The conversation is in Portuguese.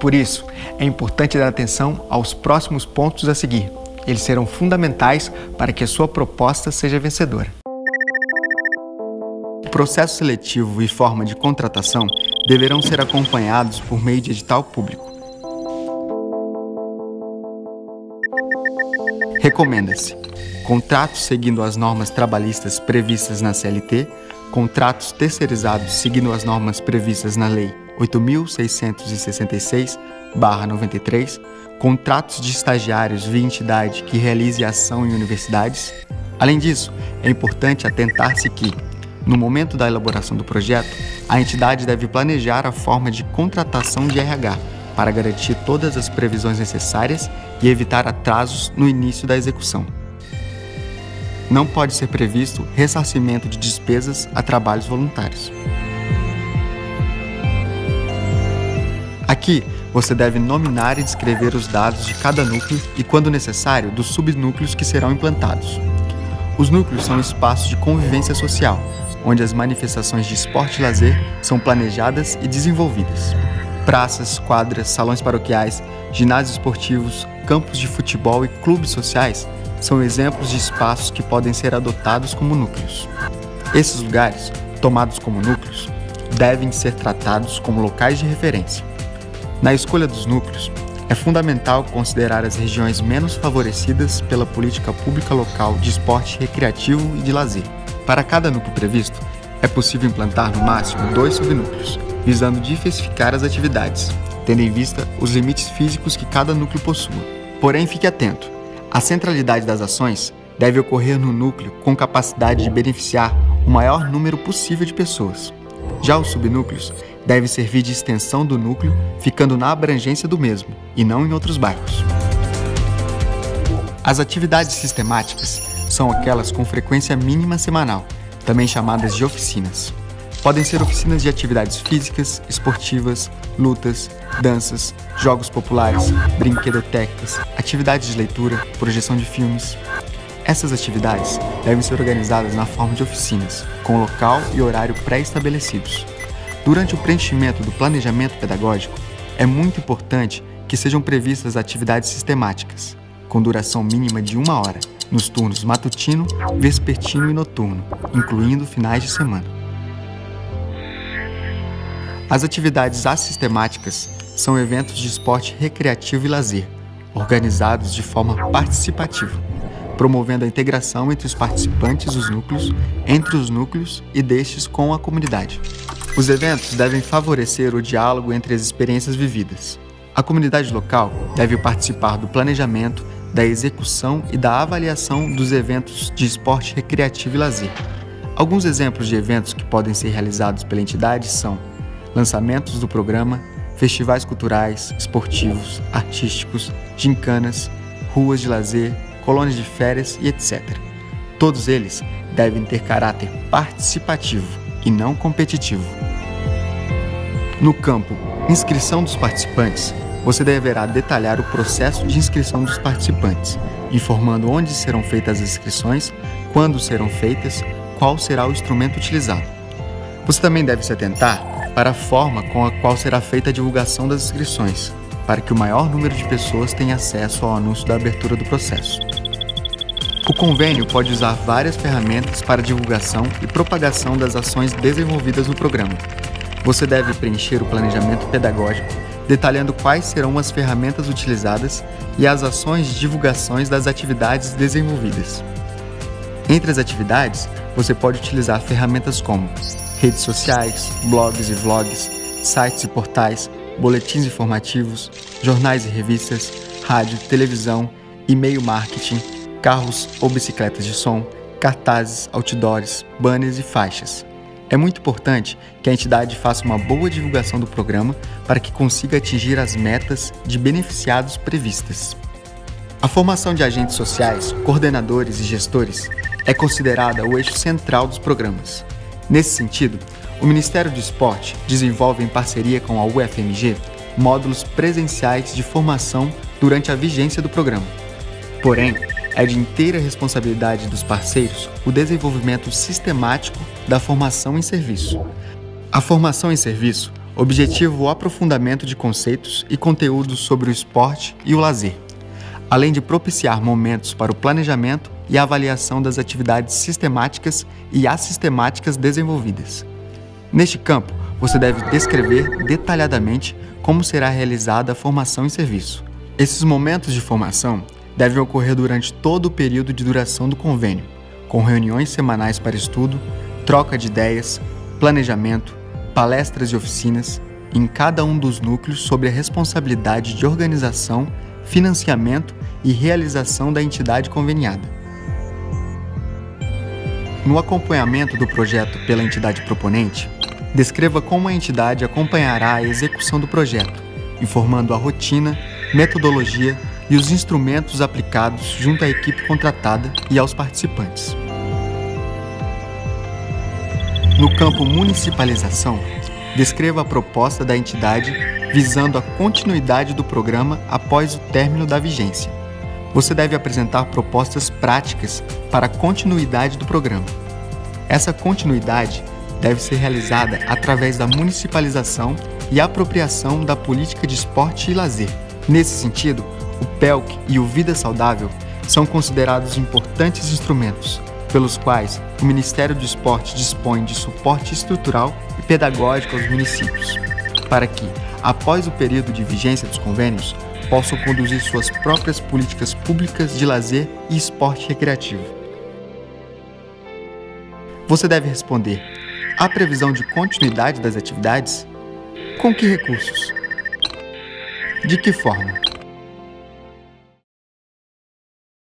Por isso, é importante dar atenção aos próximos pontos a seguir. Eles serão fundamentais para que a sua proposta seja vencedora. O processo seletivo e forma de contratação deverão ser acompanhados por meio de edital público. Recomenda-se contratos seguindo as normas trabalhistas previstas na CLT, contratos terceirizados seguindo as normas previstas na Lei 8.666/93, contratos de estagiários via entidade que realize ação em universidades. Além disso, é importante atentar-se que, no momento da elaboração do projeto, a entidade deve planejar a forma de contratação de RH para garantir todas as previsões necessárias e evitar atrasos no início da execução. Não pode ser previsto ressarcimento de despesas a trabalhos voluntários. Aqui, você deve nominar e descrever os dados de cada núcleo e, quando necessário, dos subnúcleos que serão implantados. Os núcleos são espaços de convivência social, onde as manifestações de esporte e lazer são planejadas e desenvolvidas. Praças, quadras, salões paroquiais, ginásios esportivos, campos de futebol e clubes sociais são exemplos de espaços que podem ser adotados como núcleos. Esses lugares, tomados como núcleos, devem ser tratados como locais de referência. Na escolha dos núcleos, é fundamental considerar as regiões menos favorecidas pela política pública local de esporte recreativo e de lazer. Para cada núcleo previsto, é possível implantar no máximo 2 subnúcleos, visando diversificar as atividades, tendo em vista os limites físicos que cada núcleo possua. Porém, fique atento, a centralidade das ações deve ocorrer no núcleo com capacidade de beneficiar o maior número possível de pessoas. Já os subnúcleos devem servir de extensão do núcleo, ficando na abrangência do mesmo, e não em outros bairros. As atividades sistemáticas são aquelas com frequência mínima semanal, também chamadas de oficinas. Podem ser oficinas de atividades físicas, esportivas, lutas, danças, jogos populares, brinquedotecas, atividades de leitura, projeção de filmes. Essas atividades devem ser organizadas na forma de oficinas, com local e horário pré-estabelecidos. Durante o preenchimento do planejamento pedagógico, é muito importante que sejam previstas atividades sistemáticas, com duração mínima de 1 hora, nos turnos matutino, vespertino e noturno, incluindo finais de semana. As atividades assistemáticas são eventos de esporte recreativo e lazer, organizados de forma participativa, promovendo a integração entre os participantes dos núcleos, entre os núcleos e destes com a comunidade. Os eventos devem favorecer o diálogo entre as experiências vividas. A comunidade local deve participar do planejamento, da execução e da avaliação dos eventos de esporte recreativo e lazer. Alguns exemplos de eventos que podem ser realizados pela entidade são lançamentos do programa, festivais culturais, esportivos, artísticos, gincanas, ruas de lazer, colônias de férias e etc. Todos eles devem ter caráter participativo e não competitivo. No campo Inscrição dos participantes, você deverá detalhar o processo de inscrição dos participantes, informando onde serão feitas as inscrições, quando serão feitas, qual será o instrumento utilizado. Você também deve se atentar para a forma com a qual será feita a divulgação das inscrições, para que o maior número de pessoas tenha acesso ao anúncio da abertura do processo. O convênio pode usar várias ferramentas para divulgação e propagação das ações desenvolvidas no programa. Você deve preencher o planejamento pedagógico, detalhando quais serão as ferramentas utilizadas e as ações de divulgações das atividades desenvolvidas. Entre as atividades, você pode utilizar ferramentas como redes sociais, blogs e vlogs, sites e portais, boletins informativos, jornais e revistas, rádio, televisão, e-mail marketing, carros ou bicicletas de som, cartazes, outdoors, banners e faixas. É muito importante que a entidade faça uma boa divulgação do programa para que consiga atingir as metas de beneficiados previstas. A formação de agentes sociais, coordenadores e gestores é considerada o eixo central dos programas. Nesse sentido, o Ministério do Esporte desenvolve em parceria com a UFMG módulos presenciais de formação durante a vigência do programa. Porém, é de inteira responsabilidade dos parceiros o desenvolvimento sistemático da formação em serviço. A formação em serviço Objetivo o aprofundamento de conceitos e conteúdos sobre o esporte e o lazer, além de propiciar momentos para o planejamento e avaliação das atividades sistemáticas e assistemáticas desenvolvidas. Neste campo, você deve descrever detalhadamente como será realizada a formação e serviço. Esses momentos de formação devem ocorrer durante todo o período de duração do convênio, com reuniões semanais para estudo, troca de ideias, planejamento, palestras e oficinas em cada um dos núcleos sobre a responsabilidade de organização, financiamento e realização da entidade conveniada. No acompanhamento do projeto pela entidade proponente, descreva como a entidade acompanhará a execução do projeto, informando a rotina, metodologia e os instrumentos aplicados junto à equipe contratada e aos participantes. No campo municipalização, descreva a proposta da entidade visando a continuidade do programa após o término da vigência. Você deve apresentar propostas práticas para a continuidade do programa. Essa continuidade deve ser realizada através da municipalização e apropriação da política de esporte e lazer. Nesse sentido, o PELC e o Vida Saudável são considerados importantes instrumentos pelos quais o Ministério do Esporte dispõe de suporte estrutural e pedagógico aos municípios, para que, após o período de vigência dos convênios, possam conduzir suas próprias políticas públicas de lazer e esporte recreativo. Você deve responder: há previsão de continuidade das atividades? Com que recursos? De que forma?